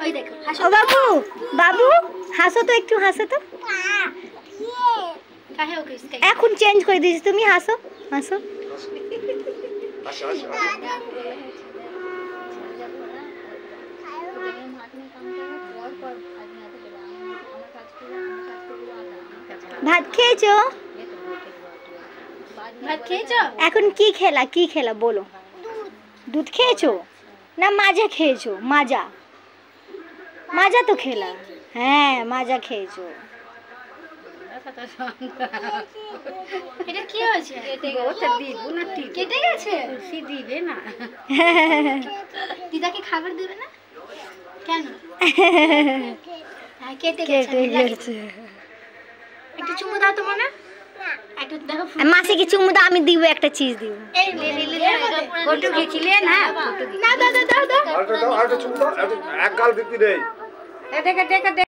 ওই দেখো হাসো। ও বাবু, বাবু হাসো তো, একটু হাসো তো। কাহে ওকে স্কাই এখন চেঞ্জ করে দিয়েছি, তুমি হাসো হাসো। ভাত খেয়েছো? ভাত খেয়েছো? এখন কি খেলা, কি খেলা বলো? দুধ খেয়েছো না মাজা খেয়েছো? মাজা, মাজা তো খেলা। হ্যাঁ মাজা খেয়েছো। এটা কি হয়েছে? কেটে গেছে? দিদাকে খাবার দেবে না কেন? হ্যাঁ কেটে গেছে। একটু চুমু দাও তো মনে, একটু দেখো। মাসিকে চুমু দাও, আমি দিব একটা চিজ দিব। এই ফটো খিচিলে না? না দাও দাও দাও দাও। আরেকটা চুমু দাও, এক গাল দিতে নেই। দেখো দেখো।